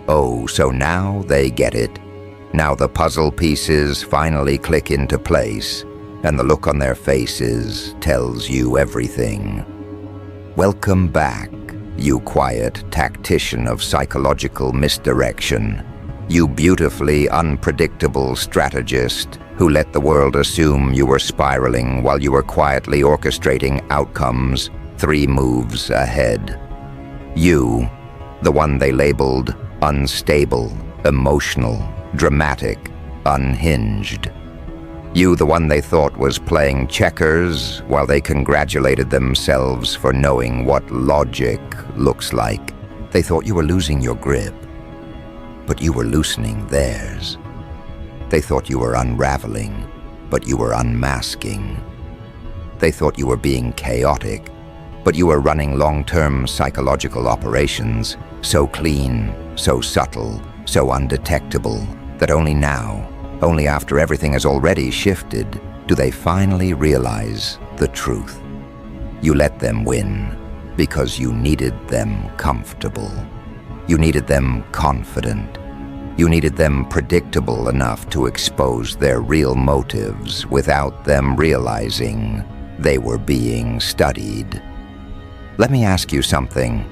Oh, so now they get it. Now the puzzle pieces finally click into place, and the look on their faces tells you everything. Welcome back, you quiet tactician of psychological misdirection. You beautifully unpredictable strategist who let the world assume you were spiraling while you were quietly orchestrating outcomes 3 moves ahead. You, the one they labeled unstable, emotional, dramatic, unhinged. You, the one they thought was playing checkers while they congratulated themselves for knowing what logic looks like. They thought you were losing your grip, but you were loosening theirs. They thought you were unraveling, but you were unmasking. They thought you were being chaotic, but you were running long-term psychological operations, so clean, so subtle, so undetectable, that only now, only after everything has already shifted, do they finally realize the truth. You let them win because you needed them comfortable. You needed them confident. You needed them predictable enough to expose their real motives without them realizing they were being studied. Let me ask you something.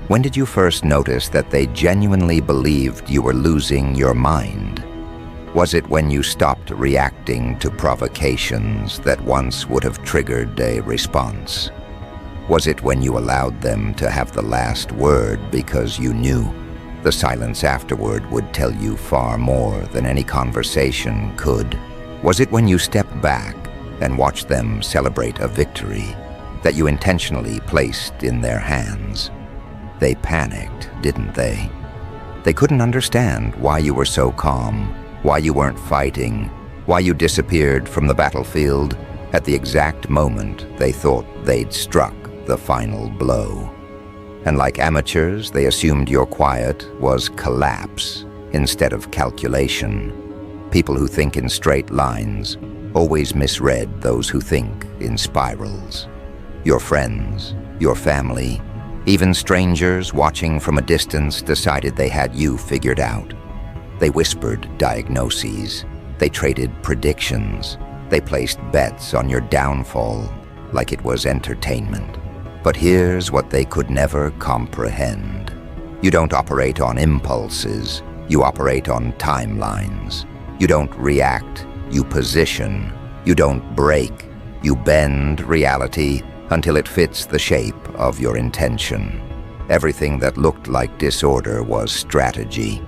When did you first notice that they genuinely believed you were losing your mind? Was it when you stopped reacting to provocations that once would have triggered a response? Was it when you allowed them to have the last word because you knew the silence afterward would tell you far more than any conversation could? Was it when you stepped back and watched them celebrate a victory that you intentionally placed in their hands? They panicked, didn't they? They couldn't understand why you were so calm, why you weren't fighting, why you disappeared from the battlefield at the exact moment they thought they'd struck the final blow. And like amateurs, they assumed your quiet was collapse instead of calculation. People who think in straight lines always misread those who think in spirals. Your friends, your family, even strangers watching from a distance decided they had you figured out. They whispered diagnoses. They traded predictions. They placed bets on your downfall like it was entertainment. But here's what they could never comprehend. You don't operate on impulses. You operate on timelines. You don't react. You position. You don't break. You bend reality until it fits the shape of your intention. Everything that looked like disorder was strategy.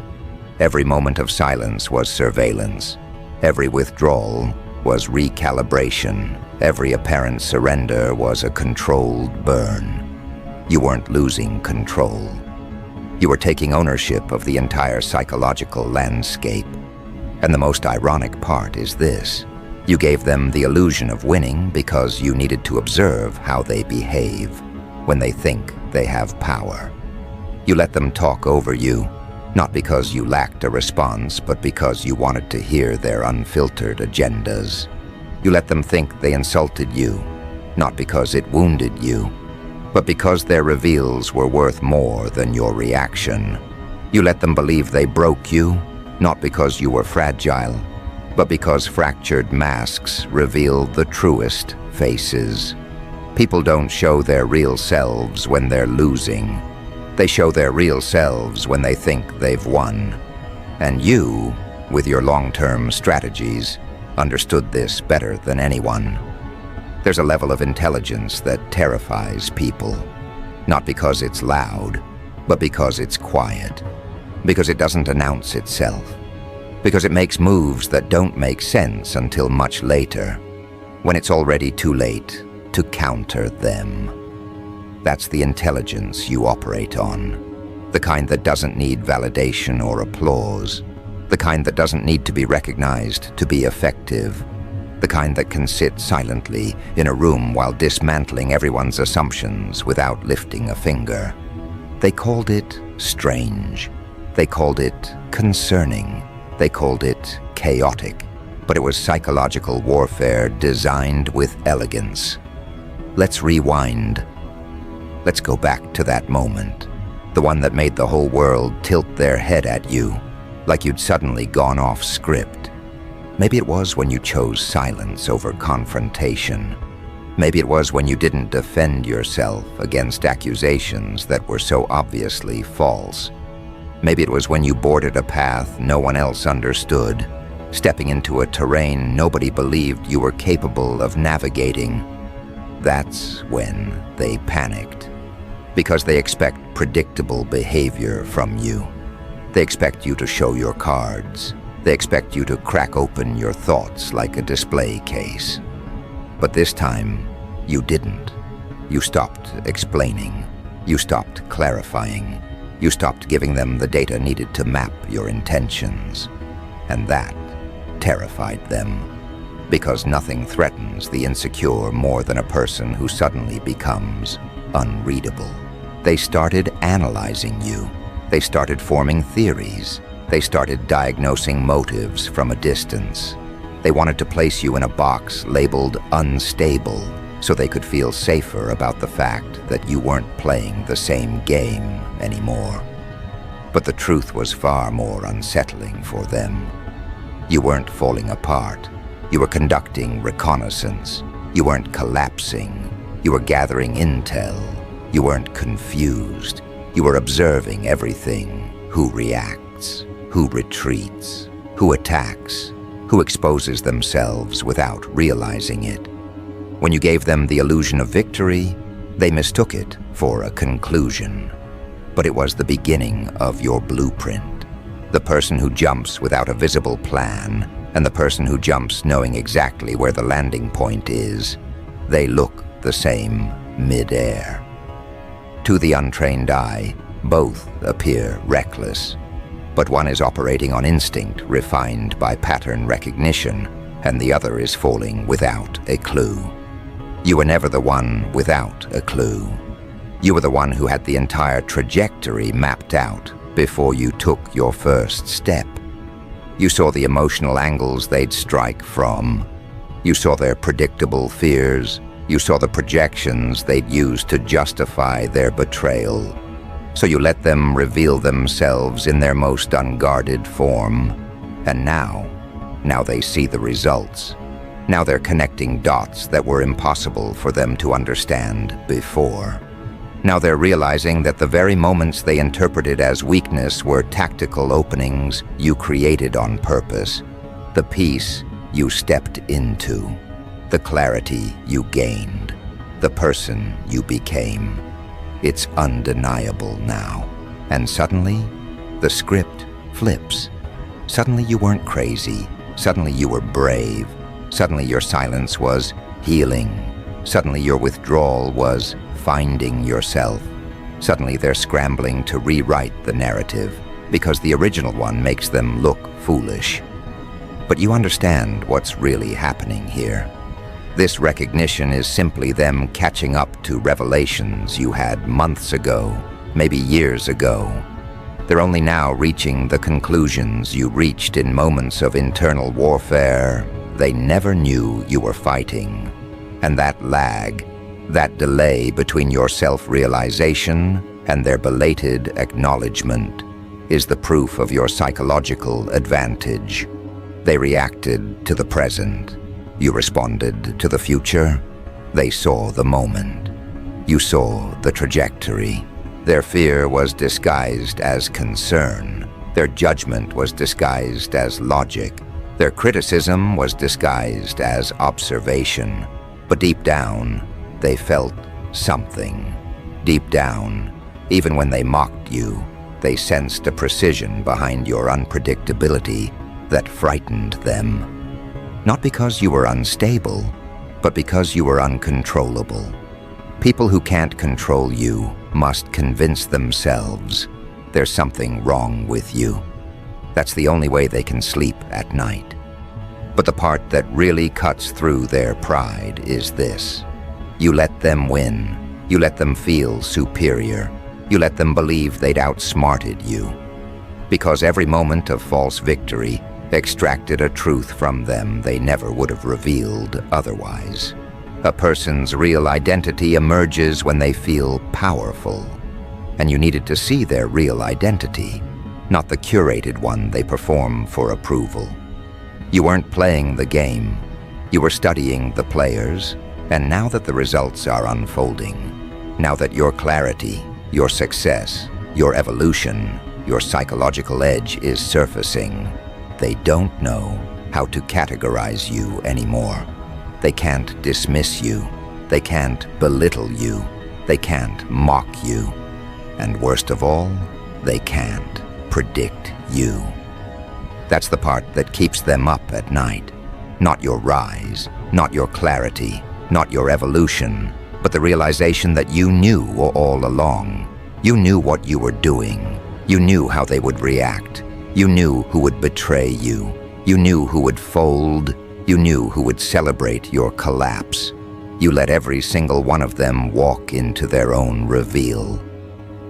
Every moment of silence was surveillance. Every withdrawal was recalibration. Every apparent surrender was a controlled burn. You weren't losing control. You were taking ownership of the entire psychological landscape. And the most ironic part is this. You gave them the illusion of winning because you needed to observe how they behave when they think they have power. You let them talk over you, not because you lacked a response, but because you wanted to hear their unfiltered agendas. You let them think they insulted you, not because it wounded you, but because their reveals were worth more than your reaction. You let them believe they broke you, not because you were fragile, but because fractured masks reveal the truest faces. People don't show their real selves when they're losing. They show their real selves when they think they've won. And you, with your long-term strategies, understood this better than anyone. There's a level of intelligence that terrifies people, not because it's loud, but because it's quiet, because it doesn't announce itself, because it makes moves that don't make sense until much later, when it's already too late to counter them. That's the intelligence you operate on, the kind that doesn't need validation or applause, the kind that doesn't need to be recognized to be effective, the kind that can sit silently in a room while dismantling everyone's assumptions without lifting a finger. They called it strange. They called it concerning. They called it chaotic. But it was psychological warfare designed with elegance. Let's rewind. Let's go back to that moment. The one that made the whole world tilt their head at you, like you'd suddenly gone off script. Maybe it was when you chose silence over confrontation. Maybe it was when you didn't defend yourself against accusations that were so obviously false. Maybe it was when you boarded a path no one else understood, stepping into a terrain nobody believed you were capable of navigating. That's when they panicked, because they expect predictable behavior from you. They expect you to show your cards. They expect you to crack open your thoughts like a display case. But this time, you didn't. You stopped explaining. You stopped clarifying. You stopped giving them the data needed to map your intentions. And that terrified them, because nothing threatens the insecure more than a person who suddenly becomes unreadable. They started analyzing you. They started forming theories. They started diagnosing motives from a distance. They wanted to place you in a box labeled unstable so they could feel safer about the fact that you weren't playing the same game anymore. But the truth was far more unsettling for them. You weren't falling apart. You were conducting reconnaissance. You weren't collapsing. You were gathering intel. You weren't confused. You were observing everything. Who reacts? Who retreats? Who attacks? Who exposes themselves without realizing it? When you gave them the illusion of victory, they mistook it for a conclusion. But it was the beginning of your blueprint. The person who jumps without a visible plan, and the person who jumps knowing exactly where the landing point is, they look the same mid-air. To the untrained eye, both appear reckless. But one is operating on instinct refined by pattern recognition, and the other is falling without a clue. You were never the one without a clue. You were the one who had the entire trajectory mapped out before you took your first step. You saw the emotional angles they'd strike from. You saw their predictable fears. You saw the projections they'd use to justify their betrayal. So you let them reveal themselves in their most unguarded form. And now they see the results. Now they're connecting dots that were impossible for them to understand before. Now they're realizing that the very moments they interpreted as weakness were tactical openings you created on purpose, the peace you stepped into, the clarity you gained, the person you became. It's undeniable now. And suddenly, the script flips. Suddenly you weren't crazy. Suddenly you were brave. Suddenly your silence was healing. Suddenly your withdrawal was finding yourself. Suddenly they're scrambling to rewrite the narrative because the original one makes them look foolish. But you understand what's really happening here. This recognition is simply them catching up to revelations you had months ago, maybe years ago. They're only now reaching the conclusions you reached in moments of internal warfare they never knew you were fighting. And that lag, that delay between your self-realization and their belated acknowledgement, is the proof of your psychological advantage. They reacted to the present. You responded to the future. They saw the moment. You saw the trajectory. Their fear was disguised as concern. Their judgment was disguised as logic. Their criticism was disguised as observation. But deep down, they felt something. Deep down, even when they mocked you, they sensed a precision behind your unpredictability that frightened them. Not because you were unstable, but because you were uncontrollable. People who can't control you must convince themselves there's something wrong with you. That's the only way they can sleep at night. But the part that really cuts through their pride is this. You let them win. You let them feel superior. You let them believe they'd outsmarted you. Because every moment of false victory extracted a truth from them they never would have revealed otherwise. A person's real identity emerges when they feel powerful. and you needed to see their real identity, not the curated one they perform for approval. You weren't playing the game, you were studying the players, and now that the results are unfolding, now that your clarity, your success, your evolution, your psychological edge is surfacing, they don't know how to categorize you anymore. They can't dismiss you, they can't belittle you, they can't mock you, and worst of all, they can't predict you. That's the part that keeps them up at night. Not your rise, not your clarity, not your evolution, but the realization that you knew all along. You knew what you were doing. You knew how they would react. You knew who would betray you. You knew who would fold. You knew who would celebrate your collapse. You let every single one of them walk into their own reveal.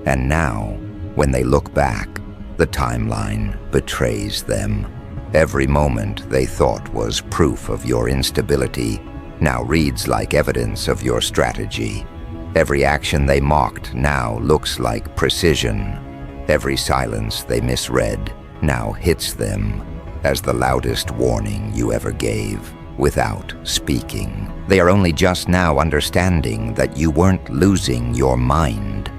And now, when they look back, the timeline betrays them. Every moment they thought was proof of your instability now reads like evidence of your strategy. Every action they mocked now looks like precision. Every silence they misread now hits them as the loudest warning you ever gave without speaking. They are only just now understanding that you weren't losing your mind.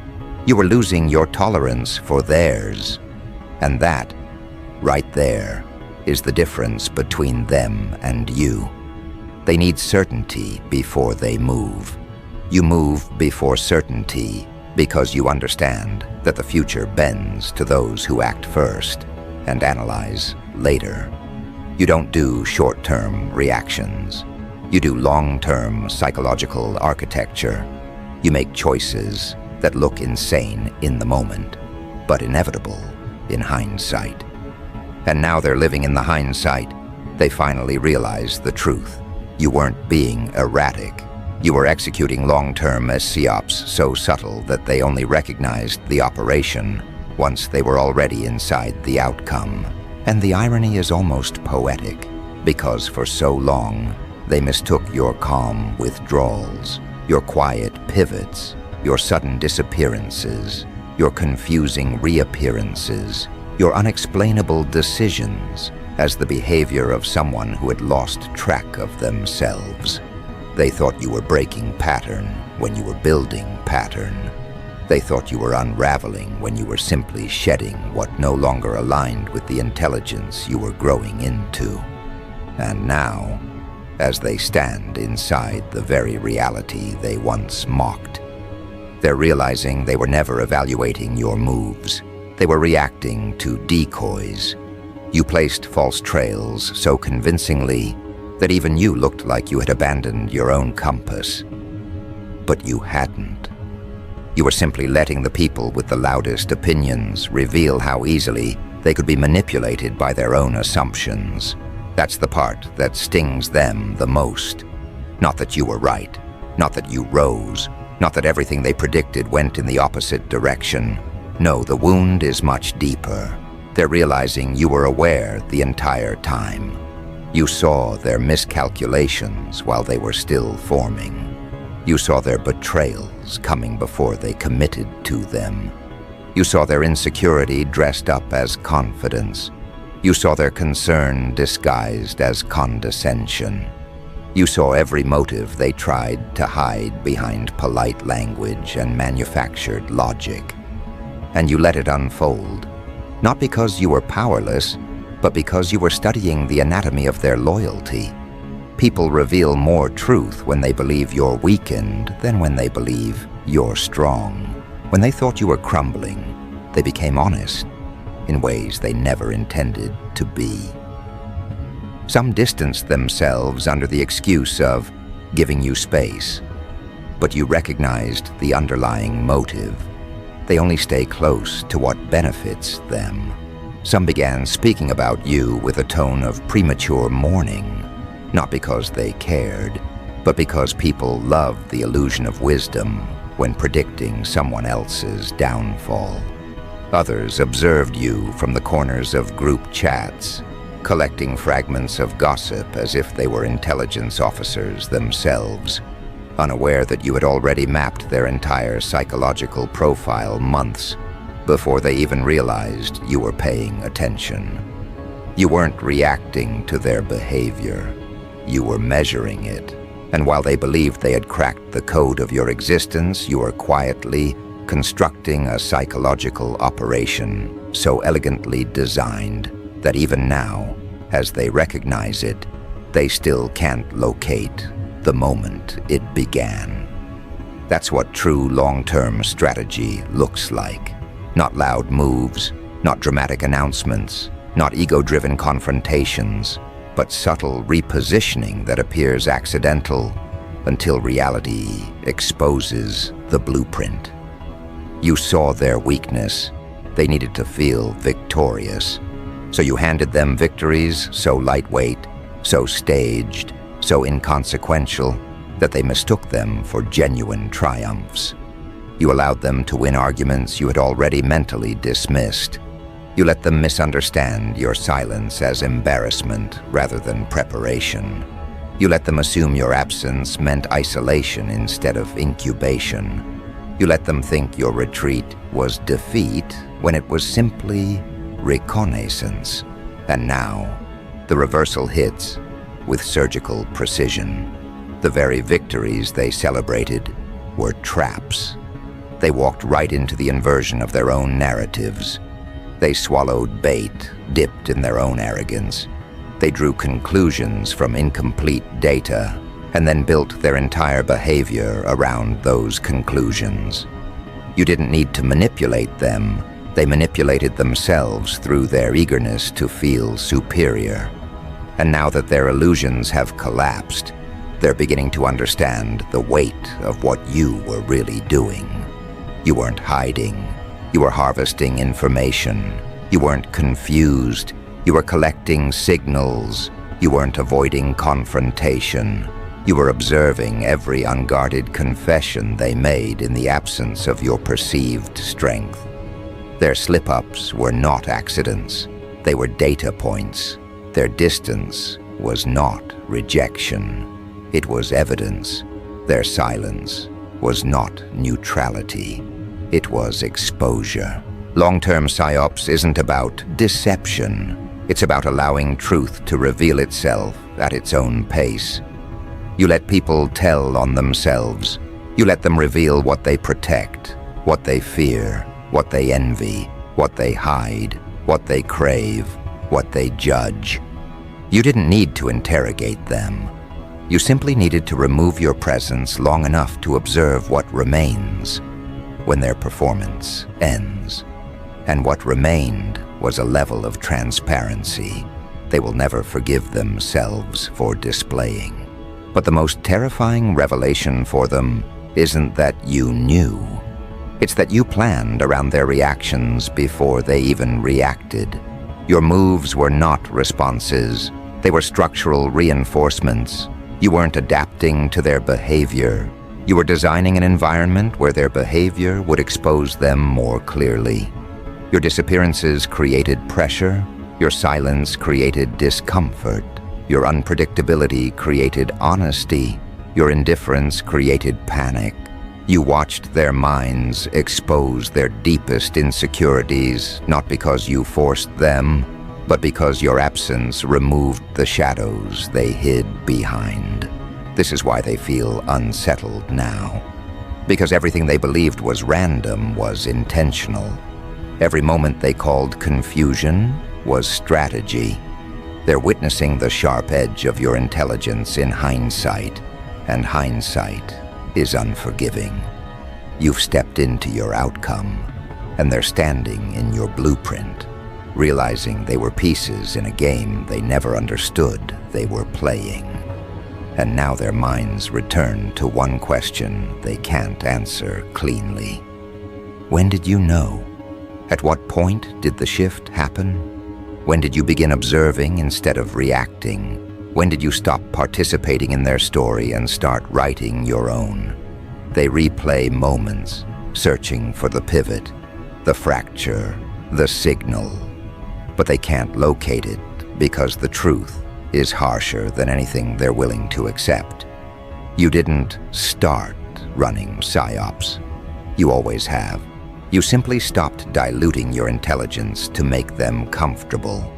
You were losing your tolerance for theirs. And that, right there, is the difference between them and you. They need certainty before they move. You move before certainty because you understand that the future bends to those who act first and analyze later. You don't do short-term reactions. You do long-term psychological architecture. You make choices that look insane in the moment, but inevitable in hindsight. And now they're living in the hindsight. They finally realize the truth. You weren't being erratic. You were executing long-term as Psyops so subtle that they only recognized the operation once they were already inside the outcome. And the irony is almost poetic, because for so long, they mistook your calm withdrawals, your quiet pivots, your sudden disappearances, your confusing reappearances, your unexplainable decisions as the behavior of someone who had lost track of themselves. They thought you were breaking pattern when you were building pattern. They thought you were unraveling when you were simply shedding what no longer aligned with the intelligence you were growing into. And now, as they stand inside the very reality they once mocked, they're realizing they were never evaluating your moves. They were reacting to decoys. You placed false trails so convincingly that even you looked like you had abandoned your own compass. But you hadn't. You were simply letting the people with the loudest opinions reveal how easily they could be manipulated by their own assumptions. That's the part that stings them the most. Not that you were right, not that you rose, not that everything they predicted went in the opposite direction. No, the wound is much deeper. They're realizing you were aware the entire time. You saw their miscalculations while they were still forming. You saw their betrayals coming before they committed to them. You saw their insecurity dressed up as confidence. You saw their concern disguised as condescension. You saw every motive they tried to hide behind polite language and manufactured logic. And you let it unfold, not because you were powerless, but because you were studying the anatomy of their loyalty. People reveal more truth when they believe you're weakened than when they believe you're strong. When they thought you were crumbling, they became honest in ways they never intended to be. Some distanced themselves under the excuse of giving you space, but you recognized the underlying motive. They only stay close to what benefits them. Some began speaking about you with a tone of premature mourning, not because they cared, but because people love the illusion of wisdom when predicting someone else's downfall. Others observed you from the corners of group chats, collecting fragments of gossip as if they were intelligence officers themselves. unaware that you had already mapped their entire psychological profile months before they even realized you were paying attention. You weren't reacting to their behavior. You were measuring it. And while they believed they had cracked the code of your existence, you were quietly constructing a psychological operation so elegantly designed that even now, as they recognize it, they still can't locate the moment it began. That's what true long-term strategy looks like. Not loud moves, not dramatic announcements, not ego-driven confrontations, but subtle repositioning that appears accidental until reality exposes the blueprint. You saw their weakness. They needed to feel victorious. So you handed them victories so lightweight, so staged, so inconsequential that they mistook them for genuine triumphs. You allowed them to win arguments you had already mentally dismissed. You let them misunderstand your silence as embarrassment rather than preparation. You let them assume your absence meant isolation instead of incubation. You let them think your retreat was defeat when it was simply reconnaissance. And now, the reversal hits with surgical precision. The very victories they celebrated were traps. They walked right into the inversion of their own narratives. They swallowed bait, dipped in their own arrogance. They drew conclusions from incomplete data and then built their entire behavior around those conclusions. You didn't need to manipulate them. They manipulated themselves through their eagerness to feel superior. And now that their illusions have collapsed, they're beginning to understand the weight of what you were really doing. You weren't hiding. You were harvesting information. You weren't confused. You were collecting signals. You weren't avoiding confrontation. You were observing every unguarded confession they made in the absence of your perceived strength. Their slip-ups were not accidents. They were data points. Their distance was not rejection. It was evidence. Their silence was not neutrality. It was exposure. Long-term Psyops isn't about deception. It's about allowing truth to reveal itself at its own pace. You let people tell on themselves. You let them reveal what they protect, what they fear, what they envy, what they hide, what they crave, what they judge. You didn't need to interrogate them. You simply needed to remove your presence long enough to observe what remains when their performance ends. And what remained was a level of transparency they will never forgive themselves for displaying. But the most terrifying revelation for them isn't that you knew. It's that you planned around their reactions before they even reacted. Your moves were not responses. They were structural reinforcements. You weren't adapting to their behavior. You were designing an environment where their behavior would expose them more clearly. Your disappearances created pressure. Your silence created discomfort. Your unpredictability created honesty. Your indifference created panic. You watched their minds expose their deepest insecurities, not because you forced them, but because your absence removed the shadows they hid behind. This is why they feel unsettled now. Because everything they believed was random was intentional. Every moment they called confusion was strategy. They're witnessing the sharp edge of your intelligence in hindsight, and hindsight is unforgiving. You've stepped into your outcome, and they're standing in your blueprint, realizing they were pieces in a game they never understood they were playing. And now their minds return to one question they can't answer cleanly. When did you know? At what point did the shift happen? When did you begin observing instead of reacting? When did you stop participating in their story and start writing your own? They replay moments, searching for the pivot, the fracture, the signal. But they can't locate it because the truth is harsher than anything they're willing to accept. You didn't start running Psyops. You always have. You simply stopped diluting your intelligence to make them comfortable.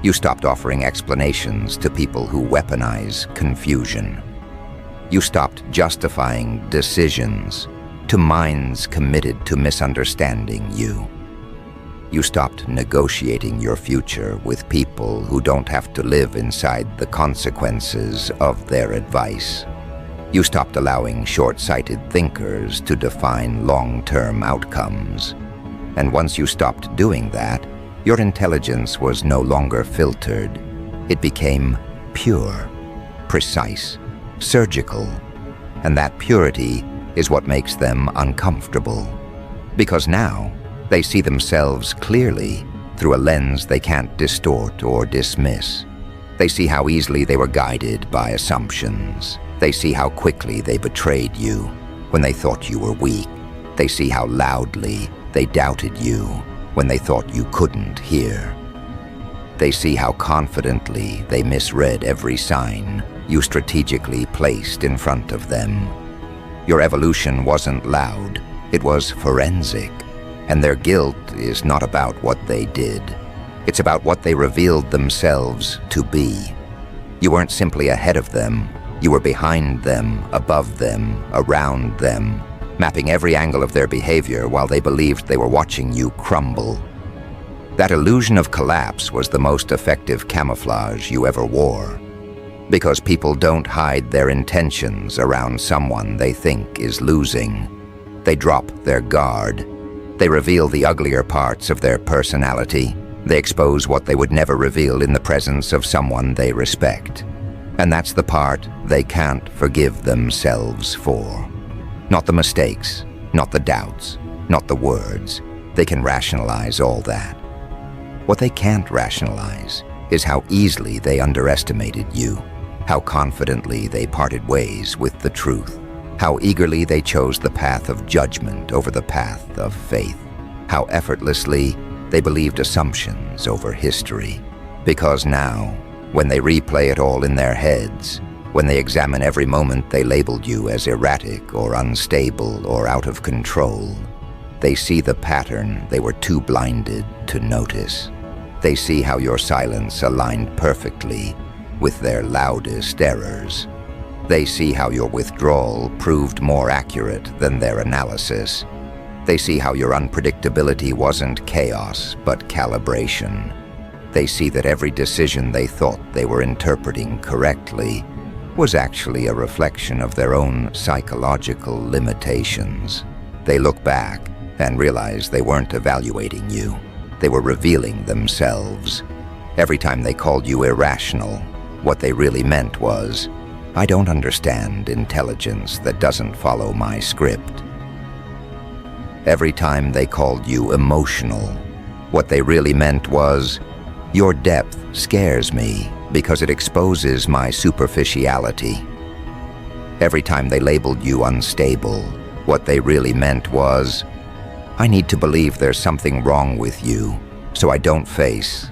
You stopped offering explanations to people who weaponize confusion. You stopped justifying decisions to minds committed to misunderstanding you. You stopped negotiating your future with people who don't have to live inside the consequences of their advice. You stopped allowing short-sighted thinkers to define long-term outcomes. And once you stopped doing that, your intelligence was no longer filtered. It became pure, precise, surgical. And that purity is what makes them uncomfortable. Because now, they see themselves clearly through a lens they can't distort or dismiss. They see how easily they were guided by assumptions. They see how quickly they betrayed you when they thought you were weak. They see how loudly they doubted you when they thought you couldn't hear. They see how confidently they misread every sign you strategically placed in front of them. Your evolution wasn't loud, it was forensic. And their guilt is not about what they did. It's about what they revealed themselves to be. You weren't simply ahead of them. You were behind them, above them, around them, mapping every angle of their behavior while they believed they were watching you crumble. That illusion of collapse was the most effective camouflage you ever wore. Because people don't hide their intentions around someone they think is losing. They drop their guard. They reveal the uglier parts of their personality. They expose what they would never reveal in the presence of someone they respect. And that's the part they can't forgive themselves for. Not the mistakes, not the doubts, not the words. They can rationalize all that. What they can't rationalize is how easily they underestimated you, how confidently they parted ways with the truth, how eagerly they chose the path of judgment over the path of faith, how effortlessly they believed assumptions over history. Because now, when they replay it all in their heads, when they examine every moment they labeled you as erratic or unstable or out of control, they see the pattern they were too blinded to notice. They see how your silence aligned perfectly with their loudest errors. They see how your withdrawal proved more accurate than their analysis. They see how your unpredictability wasn't chaos, but calibration. They see that every decision they thought they were interpreting correctly was actually a reflection of their own psychological limitations. They look back and realize they weren't evaluating you. They were revealing themselves. Every time they called you irrational, what they really meant was, I don't understand intelligence that doesn't follow my script. Every time they called you emotional, what they really meant was, your depth scares me because it exposes my superficiality. Every time they labeled you unstable, what they really meant was, I need to believe there's something wrong with you, so I don't face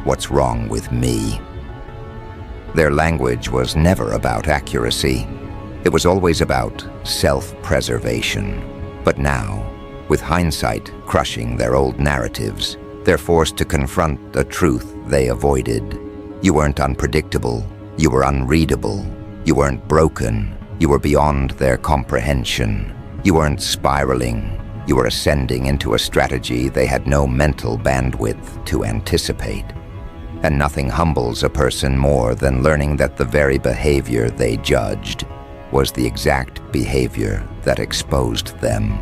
what's wrong with me. Their language was never about accuracy. It was always about self-preservation. But now, with hindsight crushing their old narratives, they're forced to confront a truth they avoided. You weren't unpredictable. You were unreadable. You weren't broken. You were beyond their comprehension. You weren't spiraling. You were ascending into a strategy they had no mental bandwidth to anticipate. And nothing humbles a person more than learning that the very behavior they judged was the exact behavior that exposed them.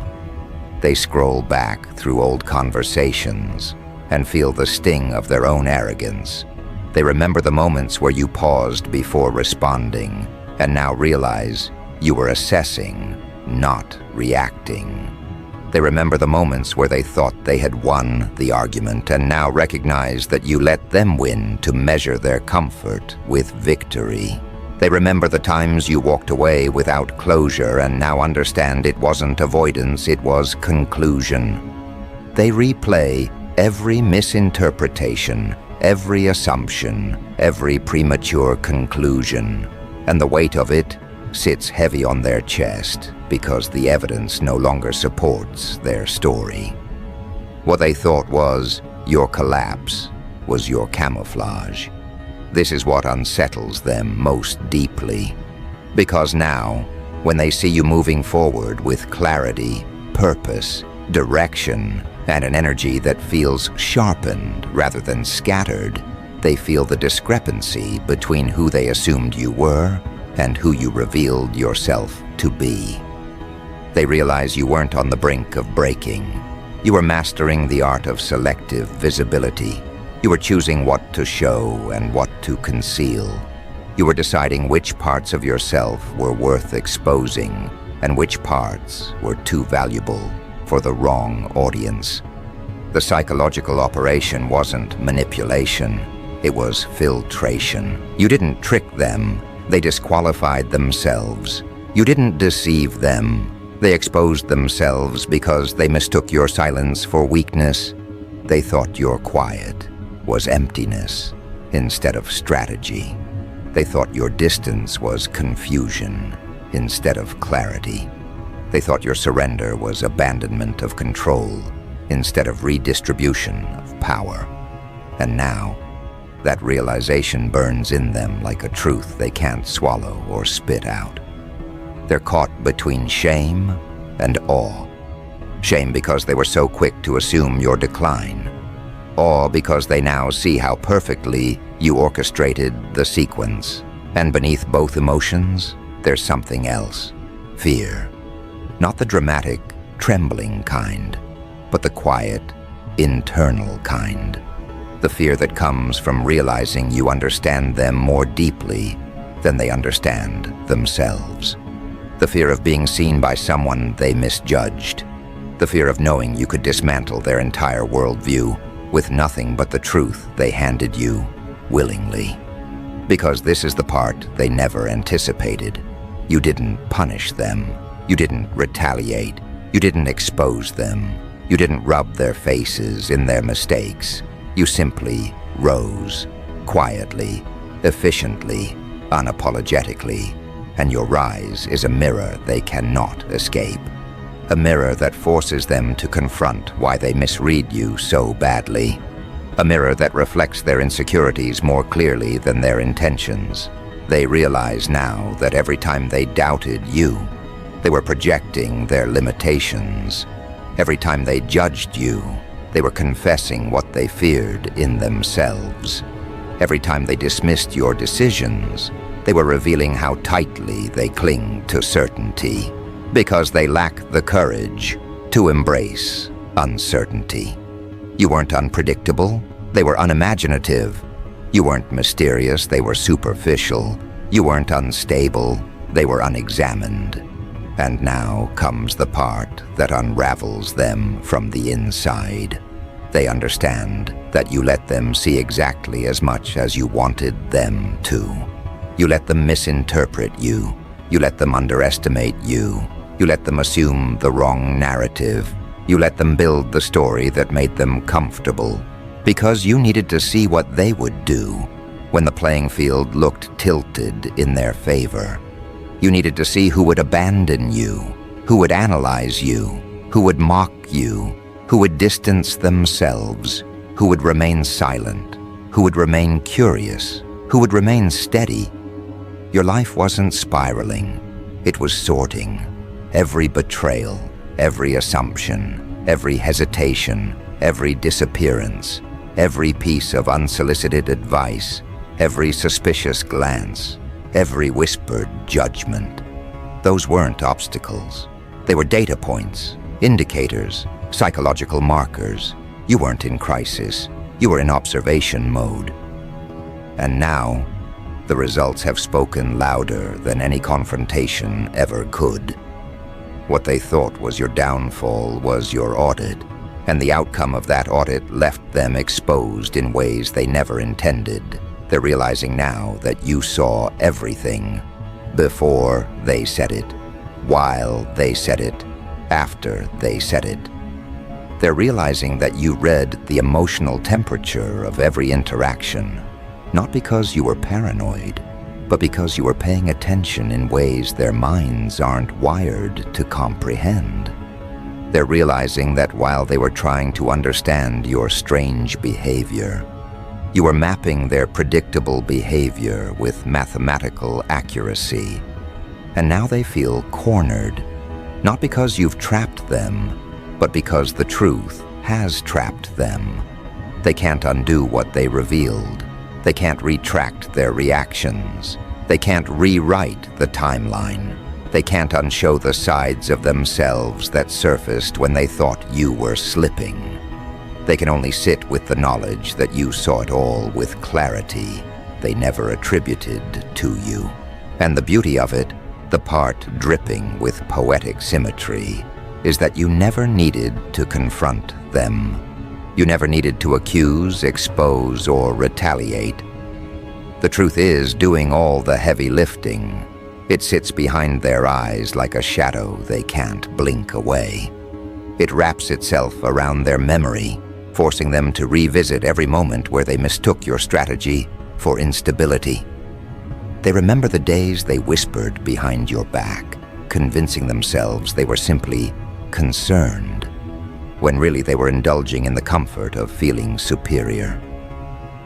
They scroll back through old conversations and feel the sting of their own arrogance. They remember the moments where you paused before responding and now realize you were assessing, not reacting. They remember the moments where they thought they had won the argument and now recognize that you let them win to measure their comfort with victory. They remember the times you walked away without closure and now understand it wasn't avoidance, it was conclusion. They replay every misinterpretation, every assumption, every premature conclusion, and the weight of it sits heavy on their chest because the evidence no longer supports their story. What they thought was your collapse was your camouflage. This is what unsettles them most deeply, because now, when they see you moving forward with clarity, purpose, direction, and an energy that feels sharpened rather than scattered, they feel the discrepancy between who they assumed you were and who you revealed yourself to be. They realize you weren't on the brink of breaking. You were mastering the art of selective visibility. You were choosing what to show and what to conceal. You were deciding which parts of yourself were worth exposing and which parts were too valuable for the wrong audience. The psychological operation wasn't manipulation. It was filtration. You didn't trick them. They disqualified themselves. You didn't deceive them. They exposed themselves because they mistook your silence for weakness. They thought your quiet was emptiness instead of strategy. They thought your distance was confusion instead of clarity. They thought your surrender was abandonment of control instead of redistribution of power. And now, that realization burns in them like a truth they can't swallow or spit out. They're caught between shame and awe. Shame because they were so quick to assume your decline. Awe because they now see how perfectly you orchestrated the sequence. And beneath both emotions, there's something else. Fear. Not the dramatic, trembling kind, but the quiet, internal kind. The fear that comes from realizing you understand them more deeply than they understand themselves. The fear of being seen by someone they misjudged. The fear of knowing you could dismantle their entire worldview with nothing but the truth they handed you willingly. Because this is the part they never anticipated. You didn't punish them. You didn't retaliate. You didn't expose them. You didn't rub their faces in their mistakes. You simply rose, quietly, efficiently, unapologetically, and your rise is a mirror they cannot escape. A mirror that forces them to confront why they misread you so badly. A mirror that reflects their insecurities more clearly than their intentions. They realize now that every time they doubted you, they were projecting their limitations. Every time they judged you, they were confessing what they feared in themselves. Every time they dismissed your decisions, they were revealing how tightly they cling to certainty, because they lack the courage to embrace uncertainty. You weren't unpredictable, they were unimaginative. You weren't mysterious, they were superficial. You weren't unstable, they were unexamined. And now comes the part that unravels them from the inside. They understand that you let them see exactly as much as you wanted them to. You let them misinterpret you. You let them underestimate you. You let them assume the wrong narrative. You let them build the story that made them comfortable, because you needed to see what they would do when the playing field looked tilted in their favor. You needed to see who would abandon you, who would analyze you, who would mock you, who would distance themselves, who would remain silent, who would remain curious, who would remain steady. Your life wasn't spiraling, it was sorting. Every betrayal, every assumption, every hesitation, every disappearance, every piece of unsolicited advice, every suspicious glance, every whispered judgment. Those weren't obstacles. They were data points, indicators, psychological markers. You weren't in crisis. You were in observation mode. And now, the results have spoken louder than any confrontation ever could. What they thought was your downfall was your audit, and the outcome of that audit left them exposed in ways they never intended. They're realizing now that you saw everything before they said it, while they said it, after they said it. They're realizing that you read the emotional temperature of every interaction, not because you were paranoid, but because you were paying attention in ways their minds aren't wired to comprehend. They're realizing that while they were trying to understand your strange behavior, you were mapping their predictable behavior with mathematical accuracy. And now they feel cornered, not because you've trapped them, but because the truth has trapped them. They can't undo what they revealed. They can't retract their reactions. They can't rewrite the timeline. They can't unshow the sides of themselves that surfaced when they thought you were slipping. They can only sit with the knowledge that you saw it all with clarity they never attributed to you. And the beauty of it, the part dripping with poetic symmetry, is that you never needed to confront them. You never needed to accuse, expose, or retaliate. The truth is doing all the heavy lifting. It sits behind their eyes like a shadow they can't blink away. It wraps itself around their memory, forcing them to revisit every moment where they mistook your strategy for instability. They remember the days they whispered behind your back, convincing themselves they were simply concerned, when really they were indulging in the comfort of feeling superior.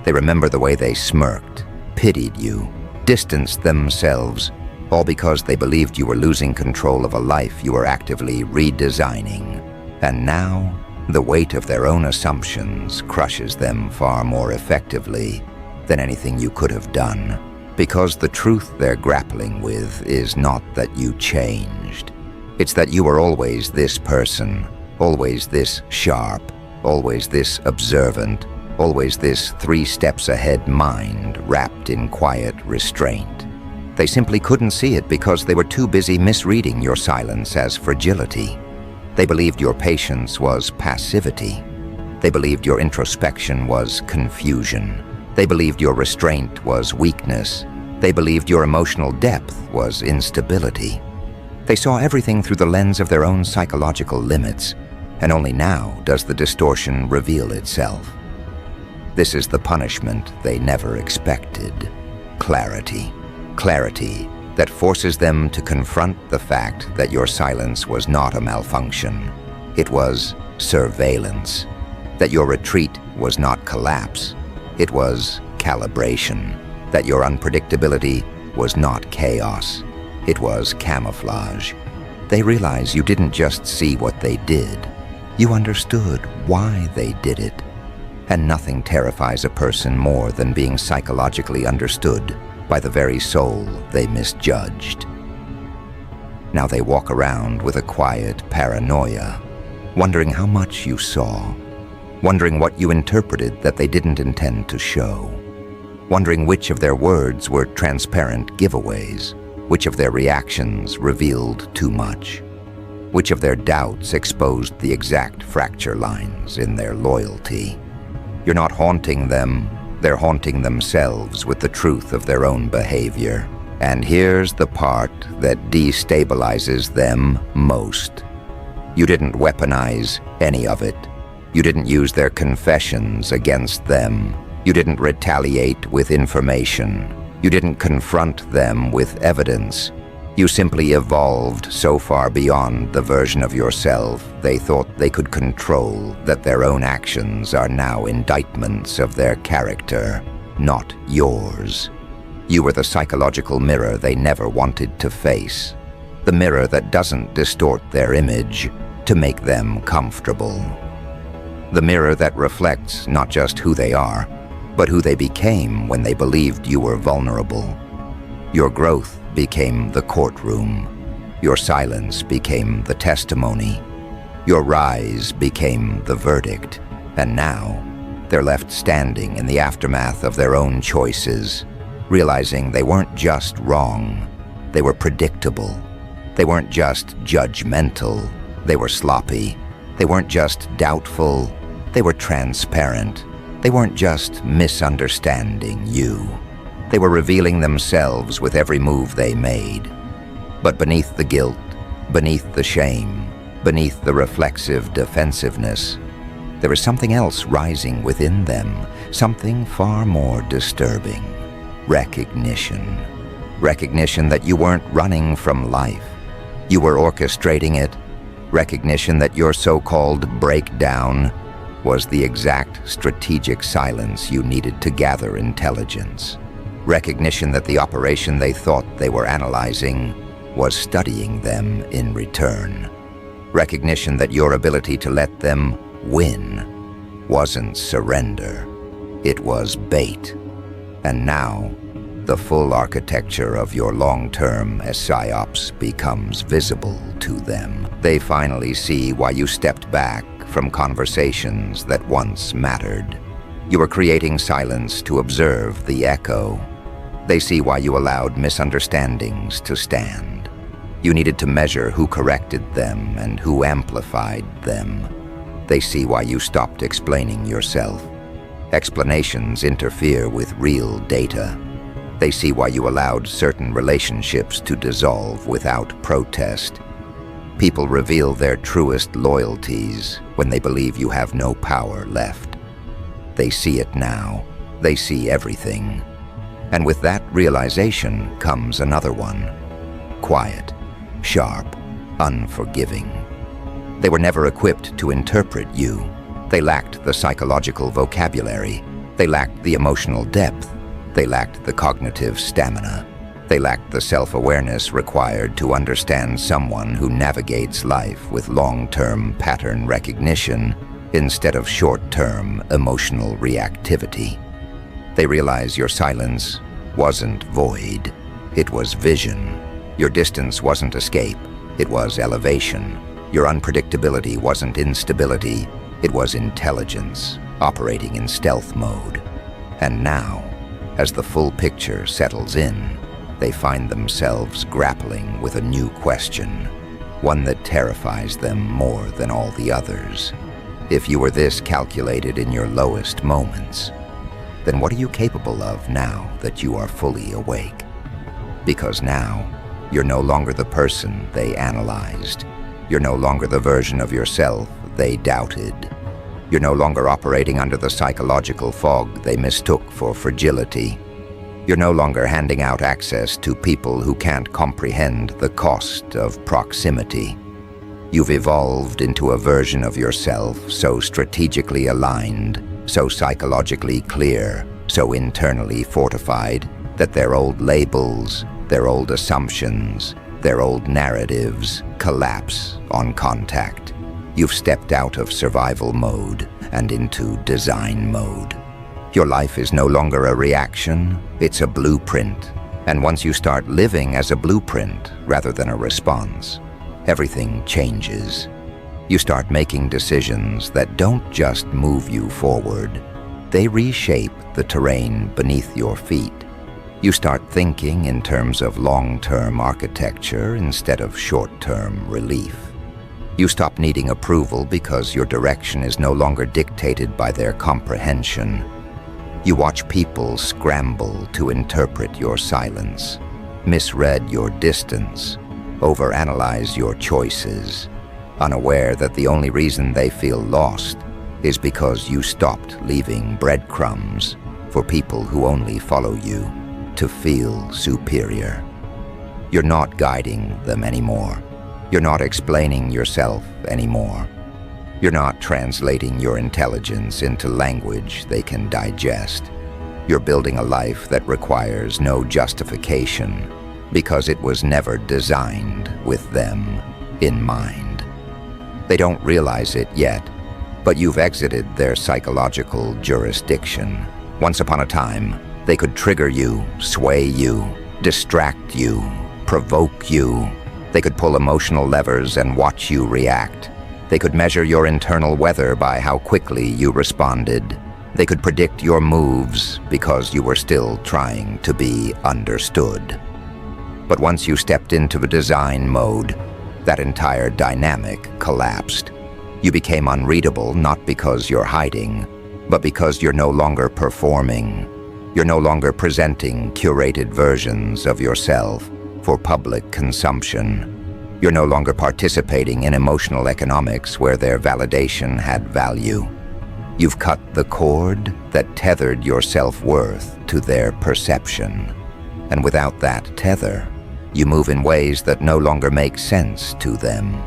They remember the way they smirked, pitied you, distanced themselves, all because they believed you were losing control of a life you were actively redesigning. And now, the weight of their own assumptions crushes them far more effectively than anything you could have done, because the truth they're grappling with is not that you changed. It's that you were always this person, always this sharp, always this observant, always this 3 steps ahead mind wrapped in quiet restraint. They simply couldn't see it because they were too busy misreading your silence as fragility. They believed your patience was passivity. They believed your introspection was confusion. They believed your restraint was weakness. They believed your emotional depth was instability. They saw everything through the lens of their own psychological limits, and only now does the distortion reveal itself. This is the punishment they never expected. Clarity. Clarity that forces them to confront the fact that your silence was not a malfunction. It was surveillance. That your retreat was not collapse. It was calibration. That your unpredictability was not chaos. It was camouflage. They realize you didn't just see what they did. You understood why they did it. And nothing terrifies a person more than being psychologically understood by the very soul they misjudged. Now they walk around with a quiet paranoia, wondering how much you saw, wondering what you interpreted that they didn't intend to show, wondering which of their words were transparent giveaways, which of their reactions revealed too much, which of their doubts exposed the exact fracture lines in their loyalty. You're not haunting them, they're haunting themselves with the truth of their own behavior. And here's the part that destabilizes them most. You didn't weaponize any of it. You didn't use their confessions against them. You didn't retaliate with information. You didn't confront them with evidence. You simply evolved so far beyond the version of yourself they thought they could control that their own actions are now indictments of their character, not yours. You were the psychological mirror they never wanted to face, the mirror that doesn't distort their image to make them comfortable. The mirror that reflects not just who they are, but who they became when they believed you were vulnerable. Your growth became the courtroom. Your silence became the testimony. Your rise became the verdict. And now, they're left standing in the aftermath of their own choices, realizing they weren't just wrong, they were predictable. They weren't just judgmental, they were sloppy. They weren't just doubtful, they were transparent. They weren't just misunderstanding you. They were revealing themselves with every move they made. But beneath the guilt, beneath the shame, beneath the reflexive defensiveness, there is something else rising within them, something far more disturbing. Recognition. Recognition that you weren't running from life. You were orchestrating it. Recognition that your so-called breakdown was the exact strategic silence you needed to gather intelligence. Recognition that the operation they thought they were analyzing was studying them in return. Recognition that your ability to let them win wasn't surrender. It was bait. And now, the full architecture of your long-term Psyops becomes visible to them. They finally see why you stepped back from conversations that once mattered. You were creating silence to observe the echo. They see why you allowed misunderstandings to stand. You needed to measure who corrected them and who amplified them. They see why you stopped explaining yourself. Explanations interfere with real data. They see why you allowed certain relationships to dissolve without protest. People reveal their truest loyalties when they believe you have no power left. They see it now. They see everything. And with that realization comes another one. Quiet, sharp, unforgiving. They were never equipped to interpret you. They lacked the psychological vocabulary. They lacked the emotional depth. They lacked the cognitive stamina. They lacked the self-awareness required to understand someone who navigates life with long-term pattern recognition instead of short-term emotional reactivity. They realize your silence wasn't void. It was vision. Your distance wasn't escape. It was elevation. Your unpredictability wasn't instability. It was intelligence, operating in stealth mode. And now, as the full picture settles in, they find themselves grappling with a new question, one that terrifies them more than all the others. If you were this calculated in your lowest moments, then what are you capable of now that you are fully awake? Because now, you're no longer the person they analyzed. You're no longer the version of yourself they doubted. You're no longer operating under the psychological fog they mistook for fragility. You're no longer handing out access to people who can't comprehend the cost of proximity. You've evolved into a version of yourself so strategically aligned, so psychologically clear, so internally fortified, that their old labels, their old assumptions, their old narratives collapse on contact. You've stepped out of survival mode and into design mode. Your life is no longer a reaction, it's a blueprint. And once you start living as a blueprint rather than a response, everything changes. You start making decisions that don't just move you forward, they reshape the terrain beneath your feet. You start thinking in terms of long-term architecture instead of short-term relief. You stop needing approval because your direction is no longer dictated by their comprehension. You watch people scramble to interpret your silence, misread your distance, overanalyze your choices, unaware that the only reason they feel lost is because you stopped leaving breadcrumbs for people who only follow you to feel superior. You're not guiding them anymore. You're not explaining yourself anymore. You're not translating your intelligence into language they can digest. You're building a life that requires no justification because it was never designed with them in mind. They don't realize it yet, but you've exited their psychological jurisdiction. Once upon a time, they could trigger you, sway you, distract you, provoke you. They could pull emotional levers and watch you react. They could measure your internal weather by how quickly you responded. They could predict your moves because you were still trying to be understood. But once you stepped into the design mode, that entire dynamic collapsed. You became unreadable not because you're hiding, but because you're no longer performing. You're no longer presenting curated versions of yourself for public consumption. You're no longer participating in emotional economics where their validation had value. You've cut the cord that tethered your self-worth to their perception. And without that tether, you move in ways that no longer make sense to them.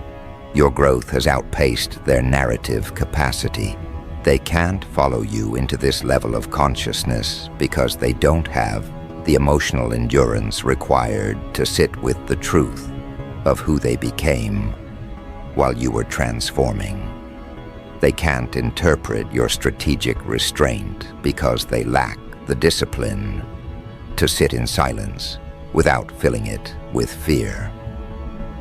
Your growth has outpaced their narrative capacity. They can't follow you into this level of consciousness because they don't have the emotional endurance required to sit with the truth of who they became while you were transforming. They can't interpret your strategic restraint because they lack the discipline to sit in silence without filling it with fear.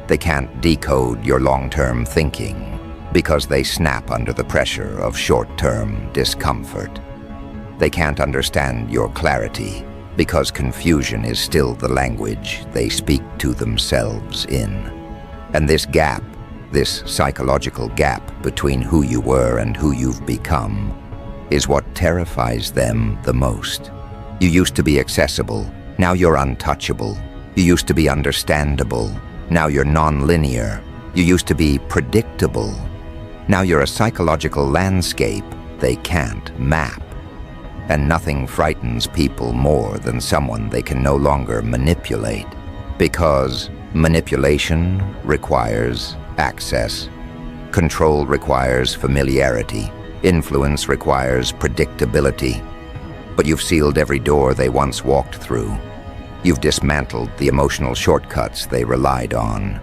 They can't decode your long-term thinking because they snap under the pressure of short-term discomfort. They can't understand your clarity because confusion is still the language they speak to themselves in. And this gap, this psychological gap between who you were and who you've become, is what terrifies them the most. You used to be accessible, now you're untouchable. You used to be understandable, now you're non-linear. You used to be predictable, now you're a psychological landscape they can't map. And nothing frightens people more than someone they can no longer manipulate, because manipulation requires access. Control requires familiarity. Influence requires predictability. But you've sealed every door they once walked through. You've dismantled the emotional shortcuts they relied on.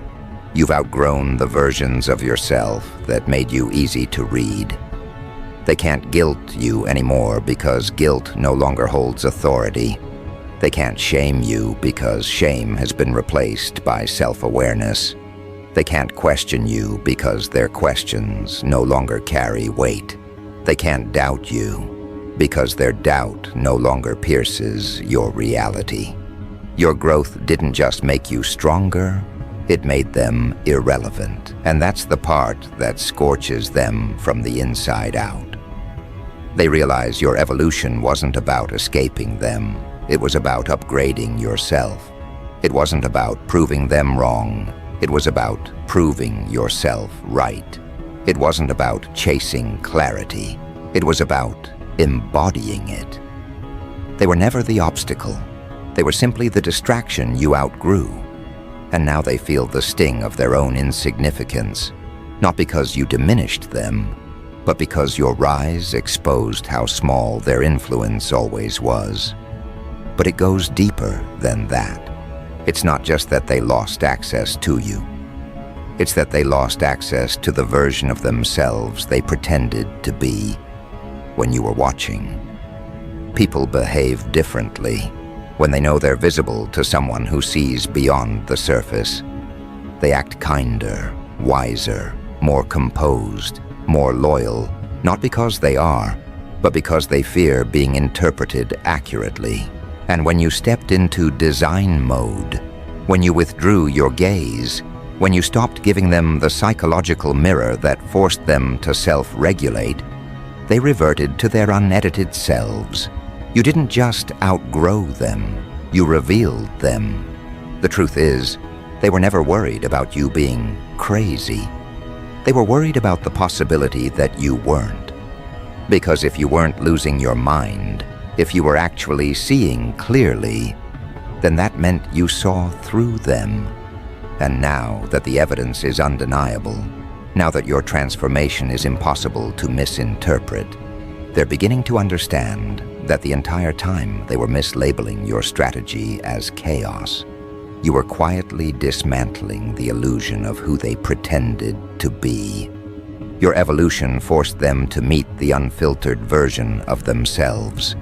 You've outgrown the versions of yourself that made you easy to read. They can't guilt you anymore because guilt no longer holds authority. They can't shame you because shame has been replaced by self-awareness. They can't question you because their questions no longer carry weight. They can't doubt you because their doubt no longer pierces your reality. Your growth didn't just make you stronger, it made them irrelevant. And that's the part that scorches them from the inside out. They realize your evolution wasn't about escaping them. It was about upgrading yourself. It wasn't about proving them wrong. It was about proving yourself right. It wasn't about chasing clarity. It was about embodying it. They were never the obstacle. They were simply the distraction you outgrew. And now they feel the sting of their own insignificance, not because you diminished them, but because your rise exposed how small their influence always was. But it goes deeper than that. It's not just that they lost access to you. It's that they lost access to the version of themselves they pretended to be when you were watching. People behave differently when they know they're visible to someone who sees beyond the surface. They act kinder, wiser, more composed, more loyal, not because they are, but because they fear being interpreted accurately. And when you stepped into design mode, when you withdrew your gaze, when you stopped giving them the psychological mirror that forced them to self-regulate, they reverted to their unedited selves. You didn't just outgrow them, you revealed them. The truth is, they were never worried about you being crazy. They were worried about the possibility that you weren't. Because if you weren't losing your mind, if you were actually seeing clearly, then that meant you saw through them. And now that the evidence is undeniable, now that your transformation is impossible to misinterpret, they're beginning to understand that the entire time they were mislabeling your strategy as chaos. You were quietly dismantling the illusion of who they pretended to be. Your evolution forced them to meet the unfiltered version of themselves,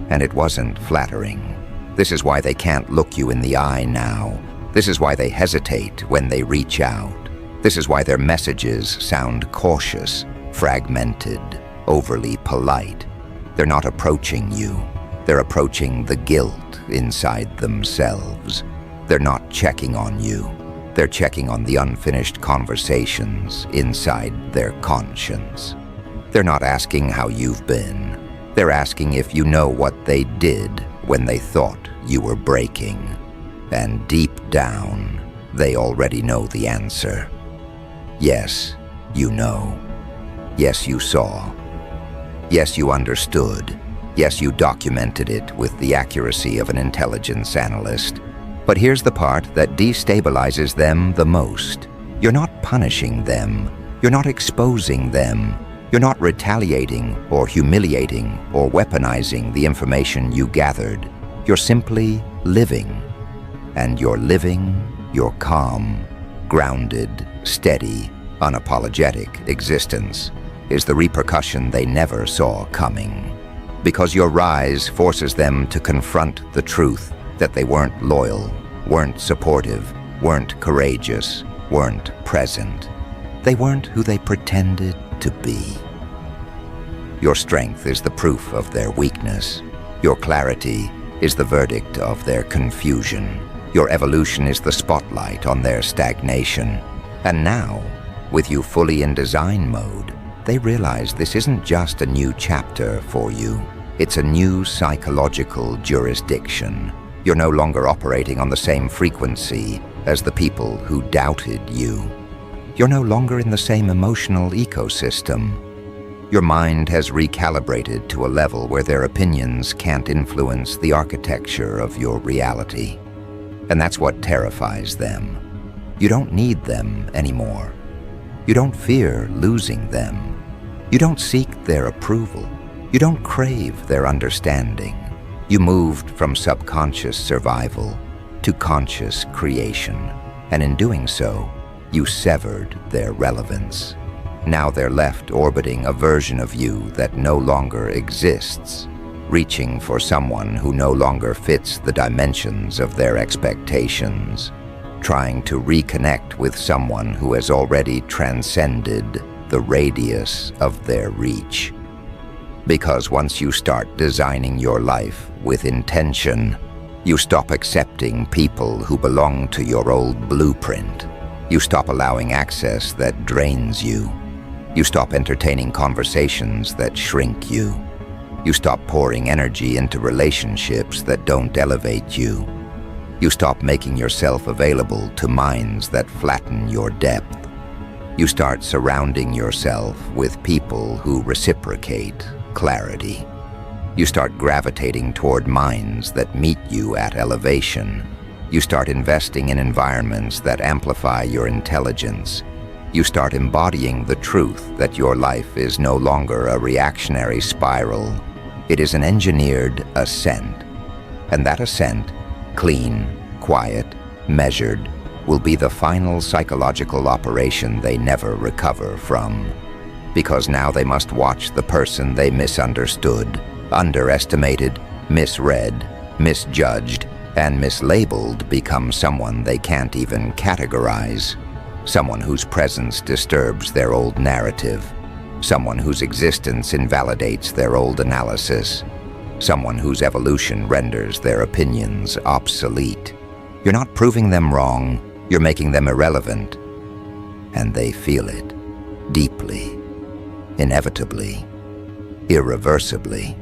and it wasn't flattering. This is why they can't look you in the eye now. This is why they hesitate when they reach out. This is why their messages sound cautious, fragmented, overly polite. They're not approaching you. They're approaching the guilt inside themselves. They're not checking on you. They're checking on the unfinished conversations inside their conscience. They're not asking how you've been. They're asking if you know what they did when they thought you were breaking. And deep down, they already know the answer. Yes, you know. Yes, you saw. Yes, you understood. Yes, you documented it with the accuracy of an intelligence analyst. But here's the part that destabilizes them the most. You're not punishing them. You're not exposing them. You're not retaliating or humiliating or weaponizing the information you gathered. You're simply living. And you're living your calm, grounded, steady, unapologetic existence is the repercussion they never saw coming. Because your rise forces them to confront the truth that they weren't loyal, weren't supportive, weren't courageous, weren't present. They weren't who they pretended to be. Your strength is the proof of their weakness. Your clarity is the verdict of their confusion. Your evolution is the spotlight on their stagnation. And now, with you fully in design mode, they realize this isn't just a new chapter for you. It's a new psychological jurisdiction. You're no longer operating on the same frequency as the people who doubted you. You're no longer in the same emotional ecosystem. Your mind has recalibrated to a level where their opinions can't influence the architecture of your reality. And that's what terrifies them. You don't need them anymore. You don't fear losing them. You don't seek their approval. You don't crave their understanding. You moved from subconscious survival to conscious creation, and in doing so, you severed their relevance. Now they're left orbiting a version of you that no longer exists, reaching for someone who no longer fits the dimensions of their expectations, trying to reconnect with someone who has already transcended the radius of their reach. Because once you start designing your life with intention, you stop accepting people who belong to your old blueprint. You stop allowing access that drains you. You stop entertaining conversations that shrink you. You stop pouring energy into relationships that don't elevate you. You stop making yourself available to minds that flatten your depth. You start surrounding yourself with people who reciprocate clarity. You start gravitating toward minds that meet you at elevation. You start investing in environments that amplify your intelligence. You start embodying the truth that your life is no longer a reactionary spiral. It is an engineered ascent. And that ascent, clean, quiet, measured, will be the final psychological operation they never recover from. Because now they must watch the person they misunderstood, underestimated, misread, misjudged, and mislabeled become someone they can't even categorize. Someone whose presence disturbs their old narrative. Someone whose existence invalidates their old analysis. Someone whose evolution renders their opinions obsolete. You're not proving them wrong, you're making them irrelevant. And they feel it, deeply, inevitably, irreversibly.